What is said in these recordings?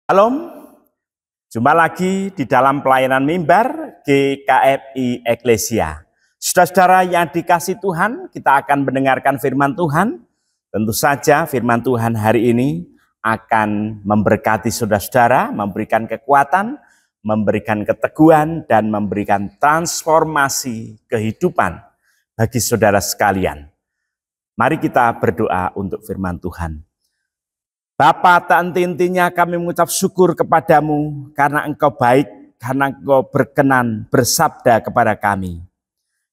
Shalom, jumpa lagi di dalam pelayanan mimbar GKMI Eklesia. Saudara-saudara yang dikasih Tuhan, kita akan mendengarkan firman Tuhan. Tentu saja firman Tuhan hari ini akan memberkati saudara-saudara, memberikan kekuatan, memberikan keteguhan, dan memberikan transformasi kehidupan bagi saudara sekalian. Mari kita berdoa untuk firman Tuhan. Bapa, tak henti-hentinya kami mengucap syukur kepadamu karena Engkau baik, karena Engkau berkenan bersabda kepada kami.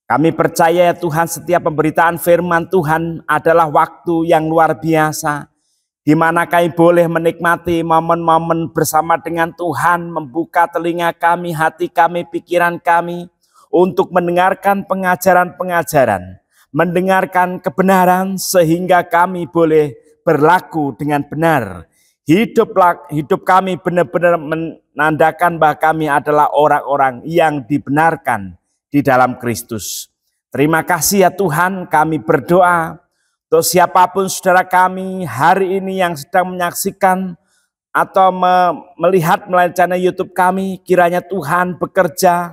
Kami percaya ya Tuhan, setiap pemberitaan firman Tuhan adalah waktu yang luar biasa, di mana kami boleh menikmati momen-momen bersama dengan Tuhan, membuka telinga kami, hati kami, pikiran kami, untuk mendengarkan pengajaran-pengajaran, mendengarkan kebenaran sehingga kami boleh berlaku dengan benar. Hidup kami benar-benar menandakan bahwa kami adalah orang-orang yang dibenarkan di dalam Kristus. Terima kasih ya Tuhan, kami berdoa untuk siapapun saudara kami hari ini yang sedang menyaksikan atau melihat melalui channel YouTube kami, kiranya Tuhan bekerja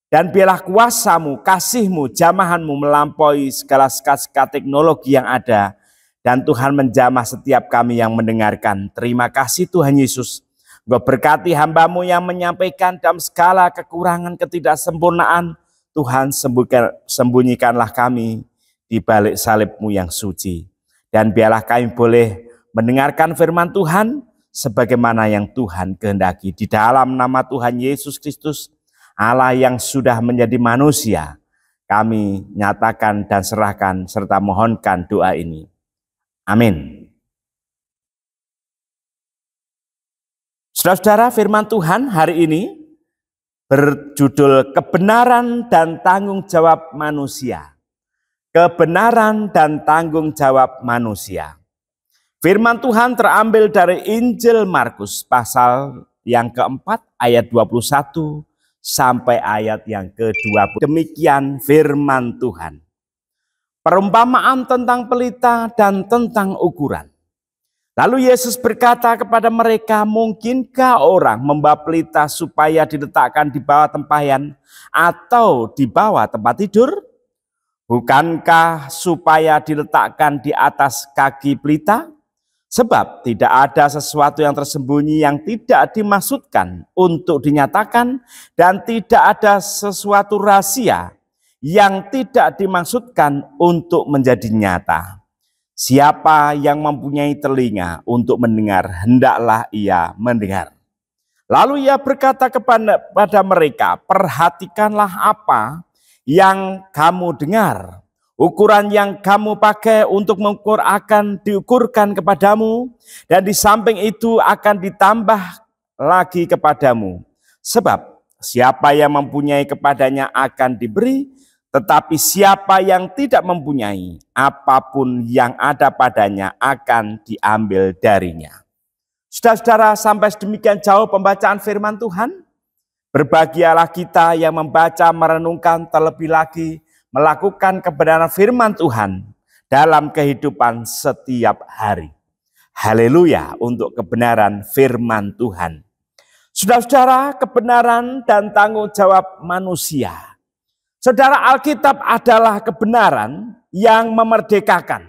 dan biarlah kuasa-Mu, kasih-Mu, jamahan-Mu melampaui segala sekat-sekat teknologi yang ada. Dan Tuhan menjamah setiap kami yang mendengarkan. Terima kasih Tuhan Yesus. Engkau berkati hamba-Mu yang menyampaikan dalam segala kekurangan, ketidaksempurnaan. Tuhan sembunyikanlah kami di balik salib-Mu yang suci. Dan biarlah kami boleh mendengarkan firman Tuhan sebagaimana yang Tuhan kehendaki. Di dalam nama Tuhan Yesus Kristus, Allah yang sudah menjadi manusia, kami nyatakan dan serahkan serta mohonkan doa ini. Amin. Saudara-saudara, firman Tuhan hari ini berjudul kebenaran dan tanggung jawab manusia. Kebenaran dan tanggung jawab manusia. Firman Tuhan terambil dari Injil Markus pasal yang keempat ayat 21 sampai ayat yang ke-20. Demikian firman Tuhan. Perumpamaan tentang pelita dan tentang ukuran. Lalu Yesus berkata kepada mereka, mungkinkah orang membawa pelita supaya diletakkan di bawah tempayan atau di bawah tempat tidur? Bukankah supaya diletakkan di atas kaki pelita? Sebab tidak ada sesuatu yang tersembunyi yang tidak dimaksudkan untuk dinyatakan, dan tidak ada sesuatu rahasia yang tidak dimaksudkan untuk menjadi nyata. Siapa yang mempunyai telinga untuk mendengar, hendaklah ia mendengar. Lalu ia berkata kepada mereka, perhatikanlah apa yang kamu dengar. Ukuran yang kamu pakai untuk mengukur akan diukurkan kepadamu, dan di samping itu akan ditambah lagi kepadamu. Sebab siapa yang mempunyai kepadanya akan diberi, tetapi siapa yang tidak mempunyai, apapun yang ada padanya akan diambil darinya. Saudara-saudara, sampai sedemikian jauh pembacaan firman Tuhan. Berbahagialah kita yang membaca, merenungkan, terlebih lagi melakukan kebenaran firman Tuhan dalam kehidupan setiap hari. Haleluya untuk kebenaran firman Tuhan. Saudara-saudara, kebenaran dan tanggung jawab manusia. Saudara, Alkitab adalah kebenaran yang memerdekakan.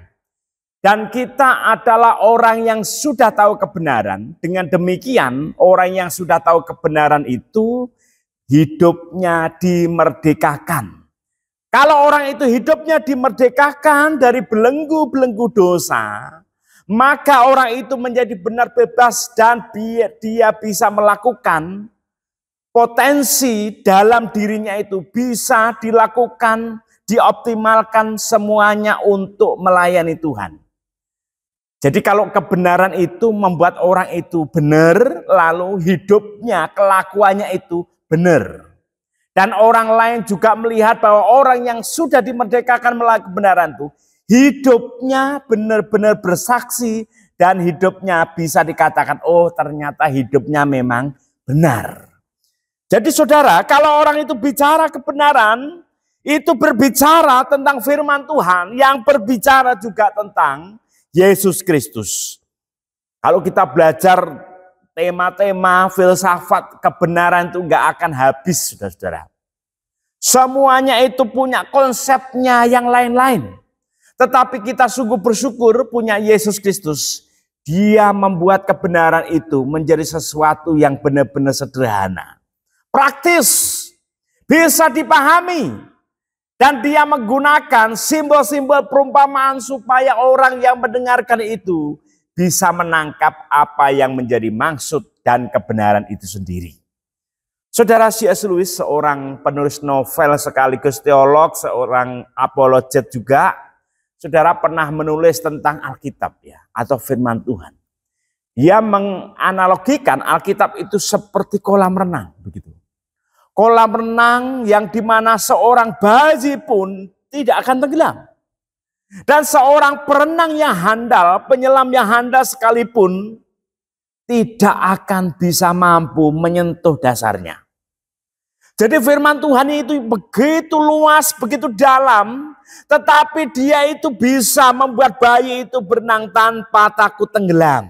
Dan kita adalah orang yang sudah tahu kebenaran. Dengan demikian, orang yang sudah tahu kebenaran itu hidupnya dimerdekakan. Kalau orang itu hidupnya dimerdekakan dari belenggu-belenggu dosa, maka orang itu menjadi benar bebas dan dia bisa melakukan potensi dalam dirinya itu bisa dilakukan, dioptimalkan semuanya untuk melayani Tuhan. Jadi kalau kebenaran itu membuat orang itu benar, lalu hidupnya, kelakuannya itu benar. Dan orang lain juga melihat bahwa orang yang sudah dimerdekakan melalui kebenaran itu, hidupnya benar-benar bersaksi dan hidupnya bisa dikatakan, oh ternyata hidupnya memang benar. Jadi saudara, kalau orang itu bicara kebenaran, itu berbicara tentang firman Tuhan yang berbicara juga tentang Yesus Kristus. Kalau kita belajar tema-tema filsafat kebenaran itu nggak akan habis, saudara-saudara. Semuanya itu punya konsepnya yang lain-lain. Tetapi kita sungguh bersyukur punya Yesus Kristus. Dia membuat kebenaran itu menjadi sesuatu yang benar-benar sederhana. Praktis, bisa dipahami. Dan dia menggunakan simbol-simbol perumpamaan supaya orang yang mendengarkan itu bisa menangkap apa yang menjadi maksud dan kebenaran itu sendiri. Saudara, C.S. Lewis, seorang penulis novel sekaligus teolog, seorang apologet juga, saudara pernah menulis tentang Alkitab ya, atau firman Tuhan. Dia menganalogikan Alkitab itu seperti kolam renang, begitu. Kolam renang yang dimana seorang bayi pun tidak akan tenggelam. Dan seorang perenang yang handal, penyelam yang handal sekalipun, tidak akan bisa mampu menyentuh dasarnya. Jadi firman Tuhan itu begitu luas, begitu dalam, tetapi dia itu bisa membuat bayi itu berenang tanpa takut tenggelam.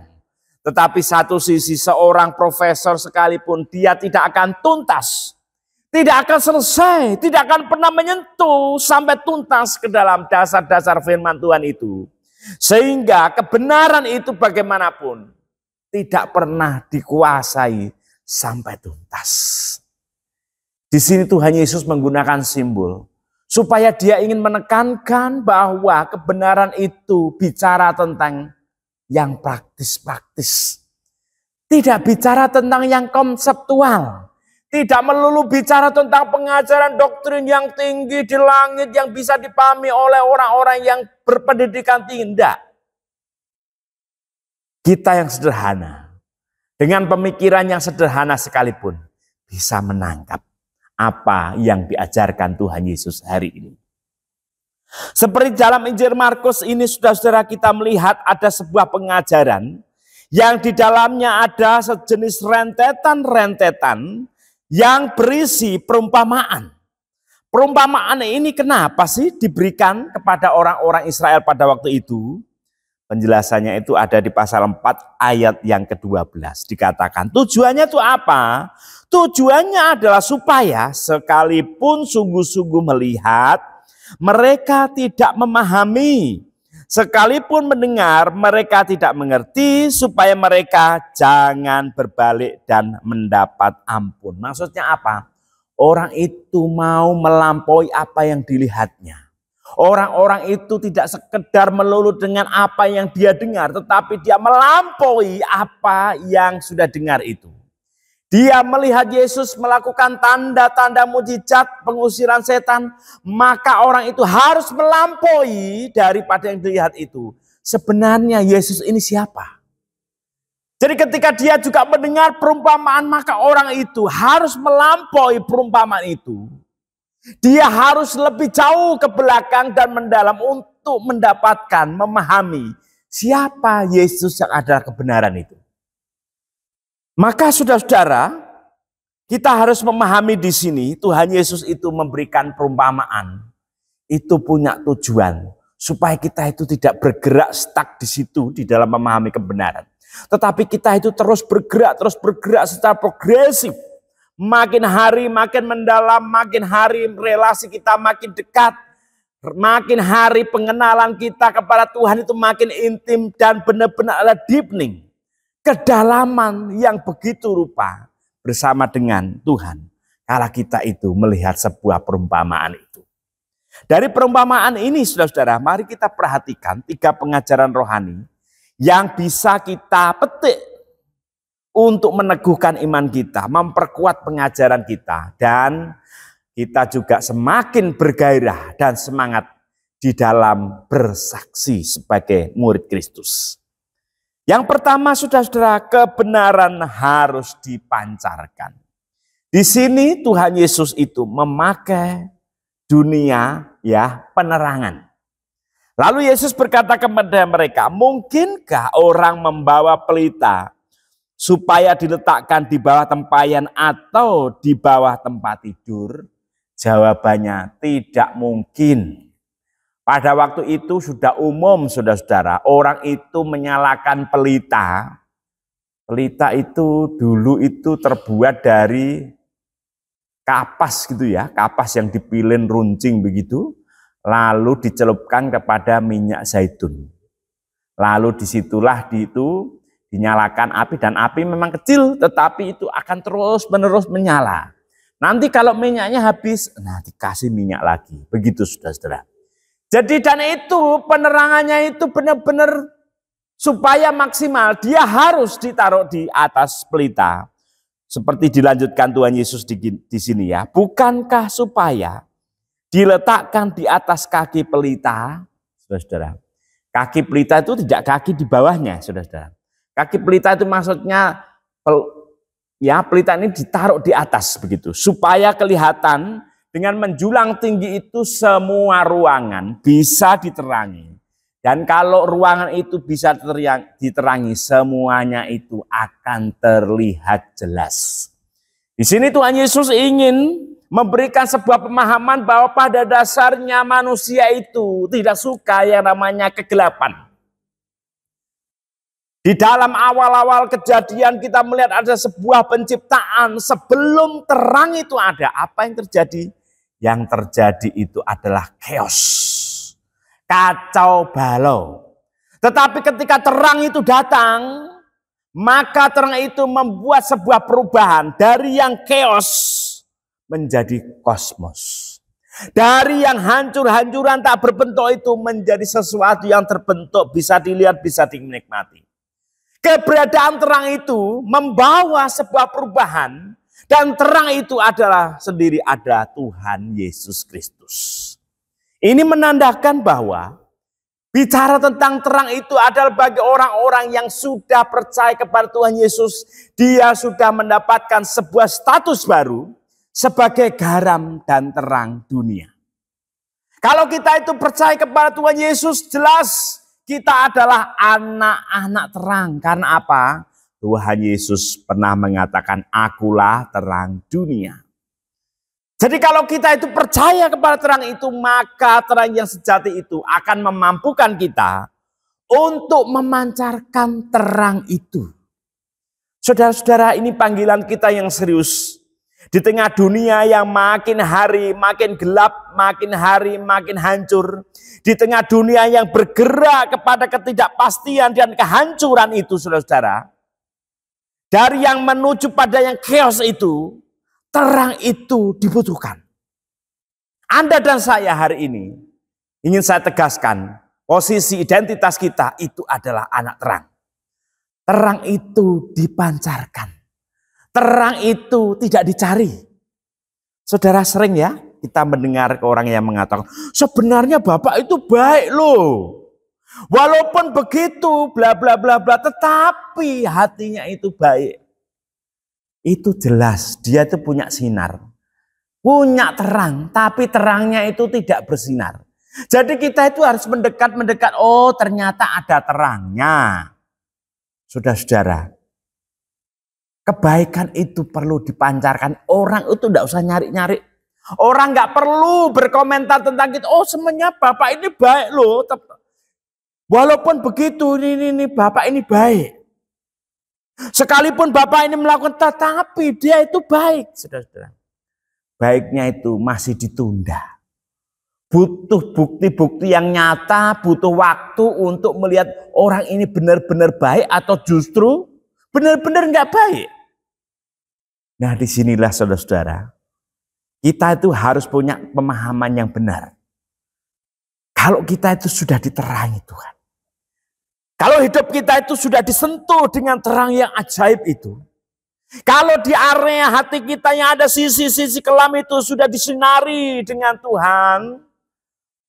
Tetapi satu sisi seorang profesor sekalipun dia tidak akan tuntas, tidak akan selesai, tidak akan pernah menyentuh sampai tuntas ke dalam dasar-dasar firman Tuhan itu. Sehingga kebenaran itu bagaimanapun tidak pernah dikuasai sampai tuntas. Di sini Tuhan Yesus menggunakan simbol supaya dia ingin menekankan bahwa kebenaran itu bicara tentang yang praktis-praktis. Tidak bicara tentang yang konseptual. Tidak melulu bicara tentang pengajaran doktrin yang tinggi di langit yang bisa dipahami oleh orang-orang yang berpendidikan tinggi. Tidak. Kita yang sederhana, dengan pemikiran yang sederhana sekalipun, bisa menangkap apa yang diajarkan Tuhan Yesus hari ini. Seperti dalam Injil Markus ini, saudara-saudara, kita melihat ada sebuah pengajaran yang di dalamnya ada sejenis rentetan-rentetan yang berisi perumpamaan. Perumpamaan ini kenapa sih diberikan kepada orang-orang Israel pada waktu itu? Penjelasannya itu ada di pasal 4 ayat yang ke-12. Dikatakan tujuannya itu apa? Tujuannya adalah supaya sekalipun sungguh-sungguh melihat, mereka tidak memahami. Sekalipun mendengar, mereka tidak mengerti, supaya mereka jangan berbalik dan mendapat ampun. Maksudnya apa? Orang itu mau melampaui apa yang dilihatnya. Orang-orang itu tidak sekedar melulu dengan apa yang dia dengar, tetapi dia melampaui apa yang sudah dengar itu. Dia melihat Yesus melakukan tanda-tanda mujizat pengusiran setan, maka orang itu harus melampaui daripada yang dilihat itu. Sebenarnya Yesus ini siapa? Jadi ketika dia juga mendengar perumpamaan, maka orang itu harus melampaui perumpamaan itu. Dia harus lebih jauh ke belakang dan mendalam untuk mendapatkan, memahami siapa Yesus yang adalah kebenaran itu. Maka saudara-saudara, kita harus memahami di sini Tuhan Yesus itu memberikan perumpamaan. Itu punya tujuan supaya kita itu tidak bergerak stuck di situ di dalam memahami kebenaran. Tetapi kita itu terus bergerak secara progresif. Makin hari makin mendalam, makin hari relasi kita makin dekat. Makin hari pengenalan kita kepada Tuhan itu makin intim dan benar-benar ada deepening. Kedalaman yang begitu rupa bersama dengan Tuhan. Kala kita itu melihat sebuah perumpamaan itu. Dari perumpamaan ini saudara-saudara, mari kita perhatikan 3 pengajaran rohani yang bisa kita petik untuk meneguhkan iman kita, memperkuat pengajaran kita, dan kita juga semakin bergairah dan semangat di dalam bersaksi sebagai murid Kristus. Yang pertama, saudara-saudara, kebenaran harus dipancarkan. Di sini Tuhan Yesus itu memakai dunia penerangan. Lalu Yesus berkata kepada mereka, mungkinkah orang membawa pelita supaya diletakkan di bawah tempayan atau di bawah tempat tidur? Jawabannya tidak mungkin. Pada waktu itu sudah umum saudara-saudara, orang itu menyalakan pelita Pelita itu dulu itu terbuat dari kapas gitu ya, kapas yang dipilin runcing begitu, lalu dicelupkan kepada minyak zaitun. Lalu disitulah dinyalakan api, dan api memang kecil tetapi itu akan terus menerus menyala. Nanti kalau minyaknya habis, nah dikasih minyak lagi. Begitu saudara-saudara. Jadi dan itu penerangannya itu benar-benar supaya maksimal, dia harus ditaruh di atas pelita. Seperti dilanjutkan Tuhan Yesus di sini ya. Bukankah supaya diletakkan di atas kaki pelita, saudara-saudara. Kaki pelita itu tidak kaki di bawahnya, saudara-saudara. Kaki pelita itu maksudnya ya pelita ini ditaruh di atas begitu. Supaya kelihatan dengan menjulang tinggi itu semua ruangan bisa diterangi. Dan kalau ruangan itu bisa diterangi, semuanya itu akan terlihat jelas. Di sini Tuhan Yesus ingin memberikan sebuah pemahaman bahwa pada dasarnya manusia itu tidak suka yang namanya kegelapan. Di dalam awal-awal kejadian kita melihat ada sebuah penciptaan sebelum terang itu ada. Apa yang terjadi? Yang terjadi itu adalah chaos. Kacau balau. Tetapi ketika terang itu datang, maka terang itu membuat sebuah perubahan dari yang chaos menjadi kosmos. Dari yang hancur-hancuran tak berbentuk itu menjadi sesuatu yang terbentuk, bisa dilihat, bisa dinikmati. Keberadaan terang itu membawa sebuah perubahan, dan terang itu adalah sendiri ada Tuhan Yesus Kristus. Ini menandakan bahwa bicara tentang terang itu adalah bagi orang-orang yang sudah percaya kepada Tuhan Yesus. Dia sudah mendapatkan sebuah status baru sebagai garam dan terang dunia. Kalau kita itu percaya kepada Tuhan Yesus, jelas kita adalah anak-anak terang. Karena apa? Tuhan Yesus pernah mengatakan, akulah terang dunia. Jadi kalau kita itu percaya kepada terang itu, maka terang yang sejati itu akan memampukan kita untuk memancarkan terang itu. Saudara-saudara, ini panggilan kita yang serius. Di tengah dunia yang makin hari makin gelap, makin hari makin hancur. Di tengah dunia yang bergerak kepada ketidakpastian dan kehancuran itu, saudara-saudara. Dari yang menuju pada yang chaos itu, terang itu dibutuhkan. Anda dan saya hari ini ingin saya tegaskan, posisi identitas kita itu adalah anak terang. Terang itu dipancarkan. Terang itu tidak dicari. Saudara, sering ya kita mendengar ke orang yang mengatakan, sebenarnya Bapak itu baik loh. Walaupun begitu bla bla bla bla, tetapi hatinya itu baik. Itu jelas, dia itu punya sinar, punya terang, tapi terangnya itu tidak bersinar. Jadi kita itu harus mendekat, oh ternyata ada terangnya. Saudara-saudara, kebaikan itu perlu dipancarkan. Orang itu tidak usah nyari-nyari. Orang nggak perlu berkomentar tentang kita, oh semuanya Bapak ini baik loh. Walaupun begitu, ini Bapak ini baik. Sekalipun Bapak ini melakukan, tetapi dia itu baik. Saudara-saudara, baiknya itu masih ditunda. Butuh bukti-bukti yang nyata, butuh waktu untuk melihat orang ini benar-benar baik atau justru benar-benar nggak baik. Nah, disinilah saudara-saudara, kita itu harus punya pemahaman yang benar. Kalau kita itu sudah diterangi Tuhan. Kalau hidup kita itu sudah disentuh dengan terang yang ajaib itu. Kalau di area hati kita yang ada sisi-sisi kelam itu sudah disinari dengan Tuhan,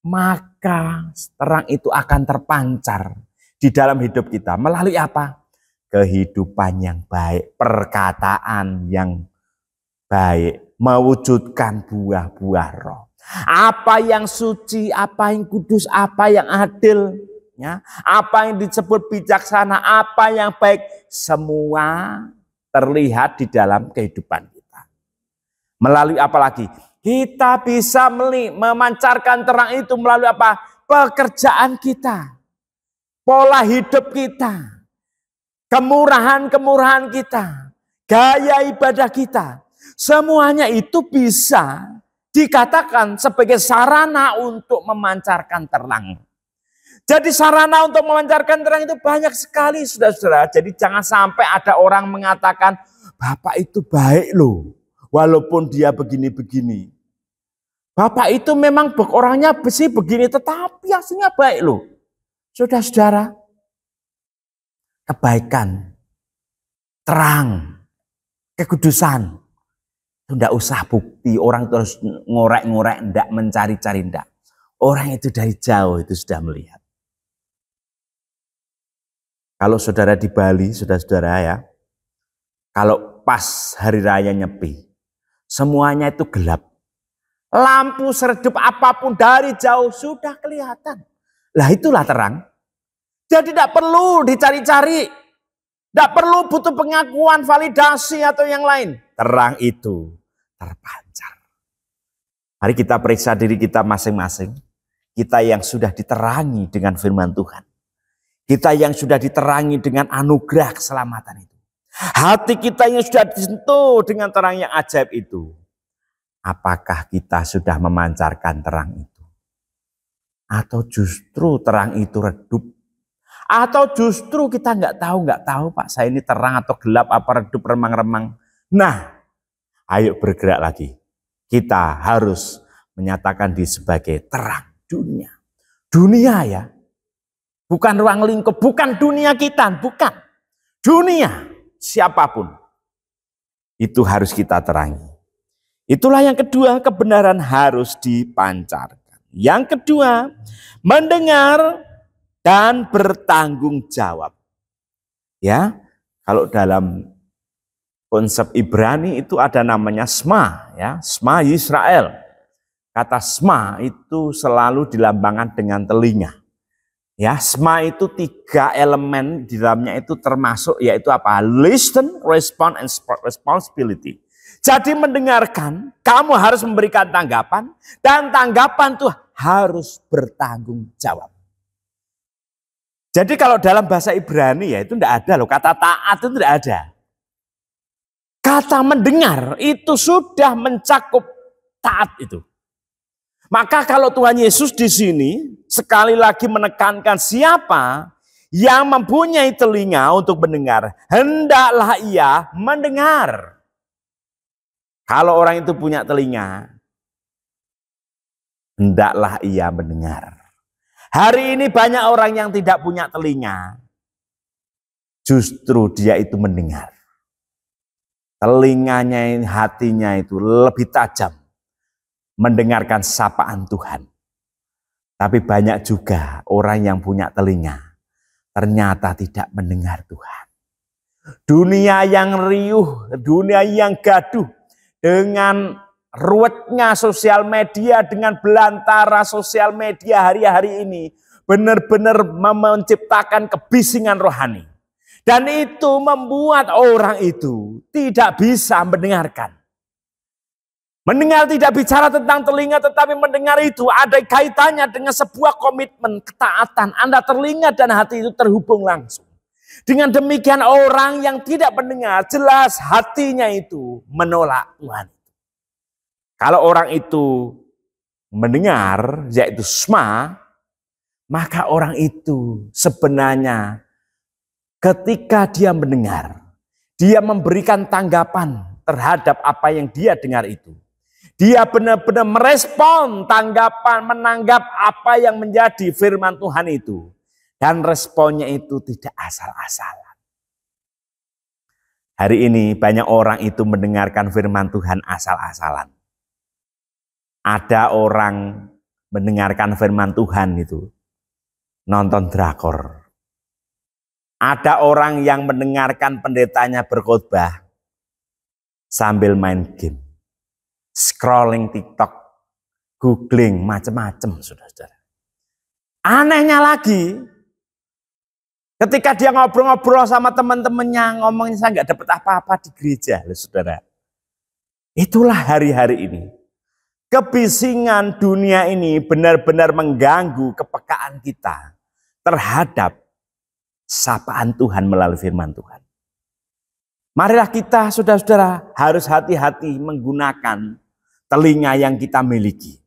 maka terang itu akan terpancar di dalam hidup kita. Melalui apa? Kehidupan yang baik, perkataan yang baik, mewujudkan buah-buah roh. Apa yang suci, apa yang kudus, apa yang adil. Ya, apa yang disebut bijaksana, apa yang baik, semua terlihat di dalam kehidupan kita. Melalui apa lagi? Kita bisa memancarkan terang itu melalui apa? Pekerjaan kita, pola hidup kita. kemurahan-kemurahan kita, gaya ibadah kita, semuanya itu bisa dikatakan sebagai sarana untuk memancarkan terang. Jadi sarana untuk memancarkan terang itu banyak sekali, saudara-saudara. Jadi jangan sampai ada orang mengatakan, Bapak itu baik loh, walaupun dia begini-begini. Bapak itu memang orangnya besi begini, tetapi aslinya baik loh. Saudara-saudara, kebaikan, terang, kekudusan, itu tidak usah bukti, orang terus ngorek-ngorek, tidak mencari-cari, tidak. Orang itu dari jauh itu sudah melihat. Kalau saudara di Bali, saudara-saudara ya, kalau pas hari raya Nyepi, semuanya itu gelap. Lampu seredup apapun dari jauh sudah kelihatan. Lah itulah terang. Jadi tidak perlu dicari-cari. Tidak perlu butuh pengakuan, validasi atau yang lain. Terang itu terpancar. Mari kita periksa diri kita masing-masing. Kita yang sudah diterangi dengan firman Tuhan. Kita yang sudah diterangi dengan anugerah keselamatan itu. Hati kita yang sudah disentuh dengan terang yang ajaib itu. Apakah kita sudah memancarkan terang itu? Atau justru terang itu redup? Atau justru kita nggak tahu Pak, saya ini terang atau gelap, apa redup, remang-remang. Nah, ayo bergerak lagi. Kita harus menyatakan diri sebagai terang dunia. Dunia ya. Bukan ruang lingkup, bukan dunia kita, bukan. Dunia, siapapun. Itu harus kita terangi. Itulah yang kedua, kebenaran harus dipancarkan. Yang kedua, mendengar dan bertanggung jawab. Ya, kalau dalam konsep Ibrani itu ada namanya Shema, ya, Shema Yisrael. Kata Shema itu selalu dilambangkan dengan telinga. Ya, Shema itu 3 elemen di dalamnya itu termasuk yaitu apa? Listen, respond, and responsibility. Jadi mendengarkan, kamu harus memberikan tanggapan, dan tanggapan itu harus bertanggung jawab. Jadi kalau dalam bahasa Ibrani ya itu tidak ada loh, kata taat itu tidak ada. Kata mendengar itu sudah mencakup taat itu. Maka kalau Tuhan Yesus di sini sekali lagi menekankan siapa yang mempunyai telinga untuk mendengar, hendaklah ia mendengar. Kalau orang itu punya telinga, hendaklah ia mendengar. Hari ini banyak orang yang tidak punya telinga, justru dia itu mendengar. Telinganya, hatinya itu lebih tajam. Mendengarkan sapaan Tuhan. Tapi banyak juga orang yang punya telinga ternyata tidak mendengar Tuhan. Dunia yang riuh, dunia yang gaduh dengan ruwetnya sosial media, dengan belantara sosial media hari-hari ini benar-benar menciptakan kebisingan rohani. Dan itu membuat orang itu tidak bisa mendengarkan. Mendengar tidak bicara tentang telinga, tetapi mendengar itu ada kaitannya dengan sebuah komitmen ketaatan. Anda telinga dan hati itu terhubung langsung. Dengan demikian orang yang tidak mendengar, jelas hatinya itu menolak Tuhan. Kalau orang itu mendengar, yaitu Shema, maka orang itu sebenarnya ketika dia mendengar, dia memberikan tanggapan terhadap apa yang dia dengar itu. Dia benar-benar merespon tanggapan, menanggap apa yang menjadi firman Tuhan itu. Dan responnya itu tidak asal-asalan. Hari ini banyak orang itu mendengarkan firman Tuhan asal-asalan. Ada orang mendengarkan firman Tuhan itu nonton drakor. Ada orang yang mendengarkan pendetanya berkhotbah sambil main game. Scrolling TikTok, googling, macam-macam, saudara-saudara. Anehnya lagi, ketika dia ngobrol-ngobrol sama teman-temannya, ngomongnya saya nggak dapat apa-apa di gereja, saudara. Itulah hari-hari ini. Kebisingan dunia ini benar-benar mengganggu kepekaan kita terhadap sapaan Tuhan melalui firman Tuhan. Marilah kita saudara-saudara harus hati-hati menggunakan telinga yang kita miliki.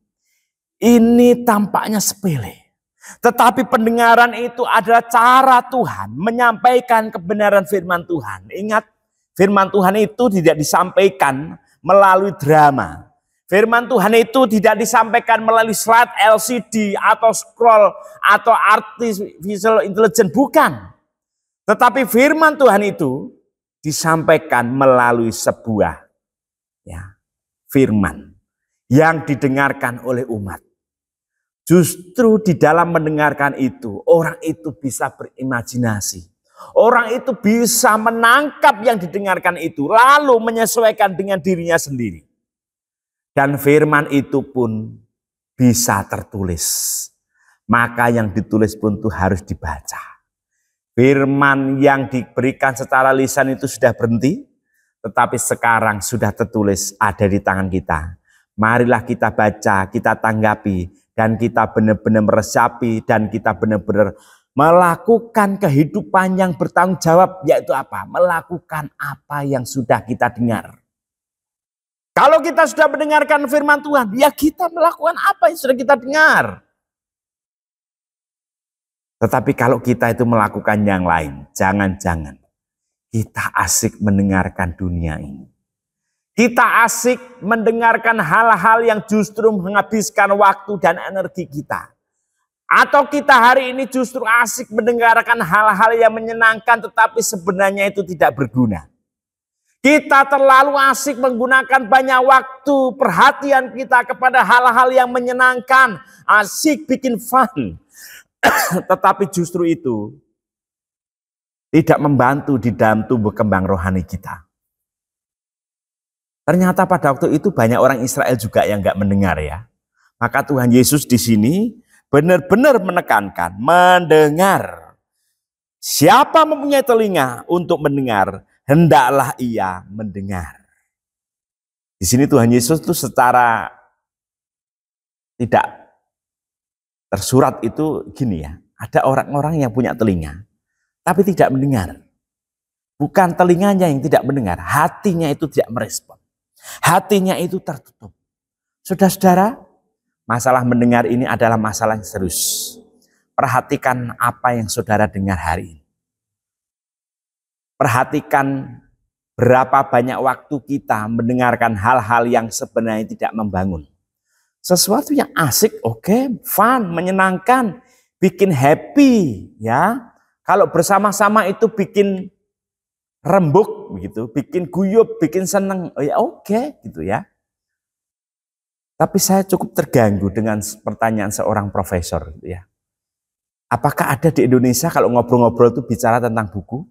Ini tampaknya sepele. Tetapi pendengaran itu adalah cara Tuhan menyampaikan kebenaran firman Tuhan. Ingat, firman Tuhan itu tidak disampaikan melalui drama. Firman Tuhan itu tidak disampaikan melalui slide LCD atau scroll atau artificial intelligence. Bukan. Tetapi firman Tuhan itu disampaikan melalui sebuah firman yang didengarkan oleh umat. Justru di dalam mendengarkan itu, orang itu bisa berimajinasi. Orang itu bisa menangkap yang didengarkan itu, lalu menyesuaikan dengan dirinya sendiri. Dan firman itu pun bisa tertulis. Maka yang ditulis pun itu harus dibaca. Firman yang diberikan secara lisan itu sudah berhenti, tetapi sekarang sudah tertulis ada di tangan kita. Marilah kita baca, kita tanggapi, dan kita benar-benar meresapi, dan kita benar-benar melakukan kehidupan yang bertanggung jawab, yaitu apa? Melakukan apa yang sudah kita dengar. Kalau kita sudah mendengarkan firman Tuhan, ya kita melakukan apa yang sudah kita dengar. Tetapi kalau kita itu melakukan yang lain, jangan-jangan kita asik mendengarkan dunia ini. Kita asik mendengarkan hal-hal yang justru menghabiskan waktu dan energi kita. Atau kita hari ini justru asik mendengarkan hal-hal yang menyenangkan tetapi sebenarnya itu tidak berguna. Kita terlalu asik menggunakan banyak waktu, perhatian kita kepada hal-hal yang menyenangkan. Asik bikin fun. Tetapi justru itu tidak membantu di dalam tumbuh kembang rohani kita. Ternyata pada waktu itu banyak orang Israel juga yang nggak mendengar ya. Maka Tuhan Yesus di sini benar-benar menekankan mendengar. Siapa mempunyai telinga untuk mendengar, hendaklah ia mendengar. Di sini Tuhan Yesus itu secara tidak tersurat itu gini ya. Ada orang-orang yang punya telinga, tapi tidak mendengar. Bukan telinganya yang tidak mendengar, hatinya itu tidak merespon. Hatinya itu tertutup. Saudara-saudara, masalah mendengar ini adalah masalah yang serius. Perhatikan apa yang saudara dengar hari ini. Perhatikan berapa banyak waktu kita mendengarkan hal-hal yang sebenarnya tidak membangun. Sesuatu yang asik, oke, fun, menyenangkan, bikin happy, ya. Kalau bersama-sama itu bikin rembuk begitu, bikin guyup, bikin seneng, oh ya oke, gitu ya. Tapi saya cukup terganggu dengan pertanyaan seorang profesor, gitu ya. Apakah ada di Indonesia kalau ngobrol-ngobrol itu bicara tentang buku?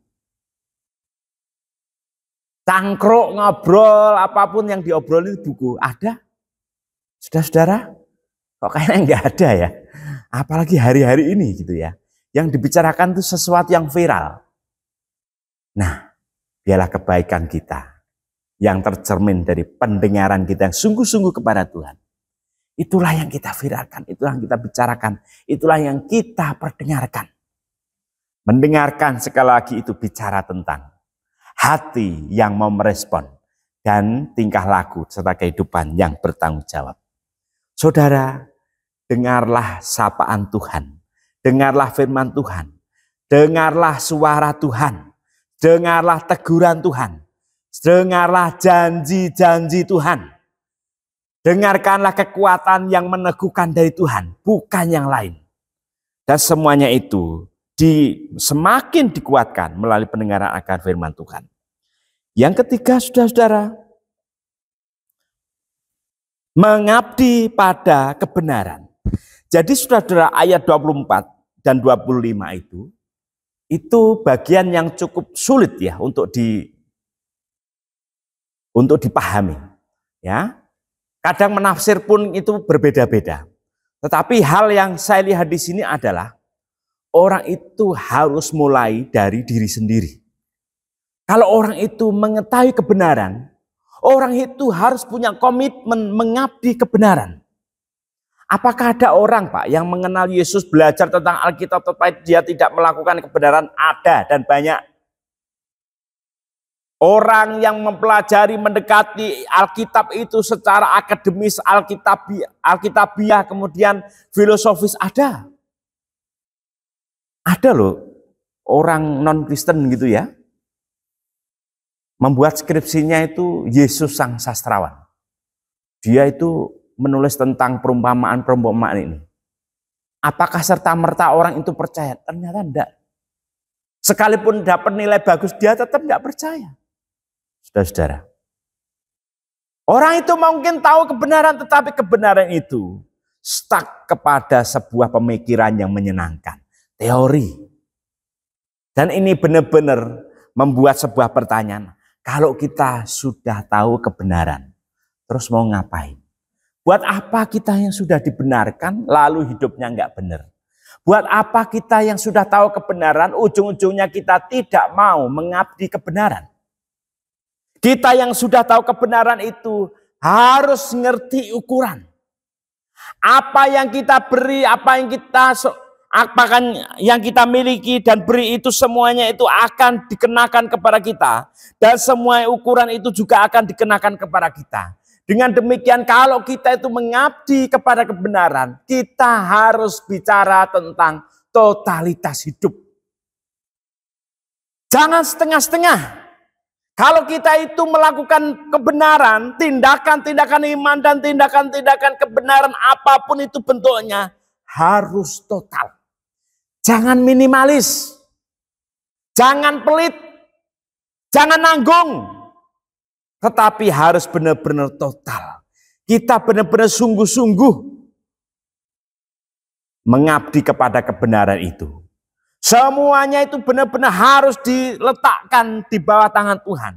Cangkruk, ngobrol, apapun yang diobrolin buku, ada? Saudara-saudara, kok kayaknya nggak ada ya. Apalagi hari-hari ini gitu ya. Yang dibicarakan itu sesuatu yang viral. Nah, biarlah kebaikan kita yang tercermin dari pendengaran kita yang sungguh-sungguh kepada Tuhan. Itulah yang kita viralkan, itulah yang kita bicarakan, itulah yang kita perdengarkan. Mendengarkan sekali lagi itu bicara tentang hati yang mau merespon dan tingkah laku serta kehidupan yang bertanggung jawab. Saudara, dengarlah sapaan Tuhan, dengarlah firman Tuhan, dengarlah suara Tuhan, dengarlah teguran Tuhan, dengarlah janji-janji Tuhan. Dengarkanlah kekuatan yang meneguhkan dari Tuhan, bukan yang lain. Dan semuanya itu semakin dikuatkan melalui pendengaran akan firman Tuhan. Yang ketiga, saudara-saudara, mengabdi pada kebenaran. Jadi saudara-saudara, ayat 24 dan 25 itu bagian yang cukup sulit ya untuk dipahami. Ya. Kadang menafsir pun itu berbeda-beda. Tetapi hal yang saya lihat di sini adalah orang itu harus mulai dari diri sendiri. Kalau orang itu mengetahui kebenaran, orang itu harus punya komitmen mengabdi kebenaran. Apakah ada orang, Pak, yang mengenal Yesus, belajar tentang Alkitab, tetapi dia tidak melakukan kebenaran? Ada, dan banyak. Orang yang mempelajari, mendekati Alkitab itu secara akademis, Alkitabiah, kemudian filosofis, ada. Ada loh orang non-Kristen gitu ya, membuat skripsinya itu Yesus Sang Sastrawan. Dia itu menulis tentang perumpamaan ini. Apakah serta-merta orang itu percaya? Ternyata enggak. Sekalipun dapat nilai bagus, dia tetap enggak percaya. Saudara-saudara, orang itu mungkin tahu kebenaran, tetapi kebenaran itu stuck kepada sebuah pemikiran yang menyenangkan, teori. Dan ini benar-benar membuat sebuah pertanyaan. Kalau kita sudah tahu kebenaran, terus mau ngapain? Buat apa kita yang sudah dibenarkan, lalu hidupnya enggak benar? Buat apa kita yang sudah tahu kebenaran, ujung-ujungnya kita tidak mau mengabdi kebenaran? Kita yang sudah tahu kebenaran itu harus ngerti ukuran. Apa yang kita beri, apa yang kita miliki dan beri itu semuanya itu akan dikenakan kepada kita. Dan semua ukuran itu juga akan dikenakan kepada kita. Dengan demikian kalau kita itu mengabdi kepada kebenaran, kita harus bicara tentang totalitas hidup. Jangan setengah-setengah. Kalau kita itu melakukan kebenaran, tindakan-tindakan iman dan tindakan-tindakan kebenaran apapun itu bentuknya, harus total. Jangan minimalis, jangan pelit, jangan nanggung, tetapi harus benar-benar total. Kita benar-benar sungguh-sungguh mengabdi kepada kebenaran itu. Semuanya itu benar-benar harus diletakkan di bawah tangan Tuhan.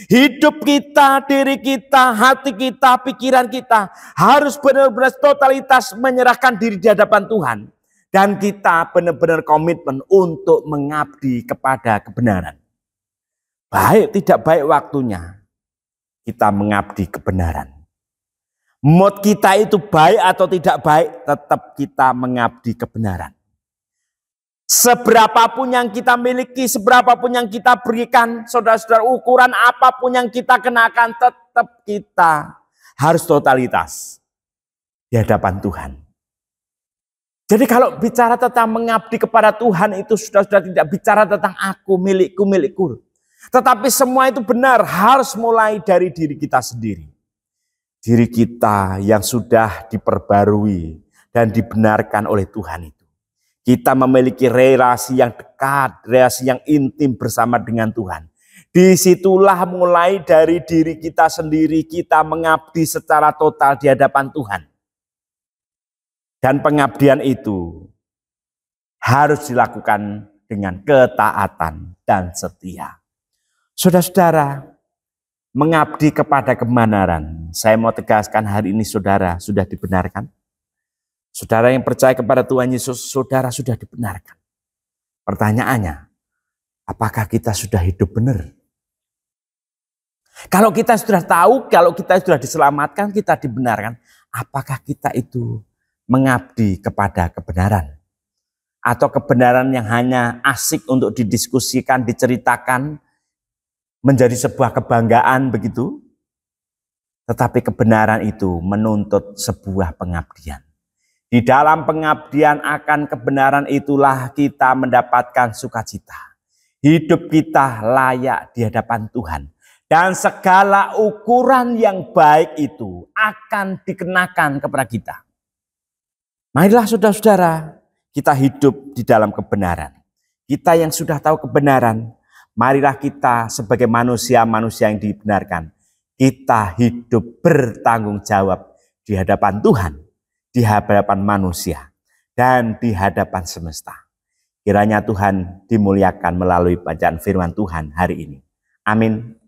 Hidup kita, diri kita, hati kita, pikiran kita harus benar-benar totalitas menyerahkan diri di hadapan Tuhan. Dan kita benar-benar komitmen untuk mengabdi kepada kebenaran. Baik tidak baik waktunya, kita mengabdi kebenaran. Mood kita itu baik atau tidak baik, tetap kita mengabdi kebenaran. Seberapapun yang kita miliki, seberapapun yang kita berikan, saudara-saudara, ukuran apapun yang kita kenakan, tetap kita harus totalitas di hadapan Tuhan. Jadi kalau bicara tentang mengabdi kepada Tuhan itu sudah tidak bicara tentang aku, milikku. Tetapi semua itu benar harus mulai dari diri kita sendiri. Diri kita yang sudah diperbarui dan dibenarkan oleh Tuhan itu. Kita memiliki relasi yang dekat, relasi yang intim bersama dengan Tuhan. Disitulah mulai dari diri kita sendiri kita mengabdi secara total di hadapan Tuhan. Dan pengabdian itu harus dilakukan dengan ketaatan dan setia. Saudara-saudara, mengabdi kepada kebenaran. Saya mau tegaskan hari ini saudara sudah dibenarkan. Saudara yang percaya kepada Tuhan Yesus, saudara sudah dibenarkan. Pertanyaannya, apakah kita sudah hidup benar? Kalau kita sudah tahu, kalau kita sudah diselamatkan, kita dibenarkan, apakah kita itu mengabdi kepada kebenaran? Atau kebenaran yang hanya asik untuk didiskusikan, diceritakan, menjadi sebuah kebanggaan begitu? Tetapi kebenaran itu menuntut sebuah pengabdian. Di dalam pengabdian akan kebenaran itulah kita mendapatkan sukacita. Hidup kita layak di hadapan Tuhan. Dan segala ukuran yang baik itu akan dikenakan kepada kita. Marilah saudara-saudara, kita hidup di dalam kebenaran. Kita yang sudah tahu kebenaran, marilah kita sebagai manusia-manusia yang dibenarkan. Kita hidup bertanggung jawab di hadapan Tuhan. Di hadapan manusia dan di hadapan semesta. Kiranya Tuhan dimuliakan melalui bacaan firman Tuhan hari ini. Amin.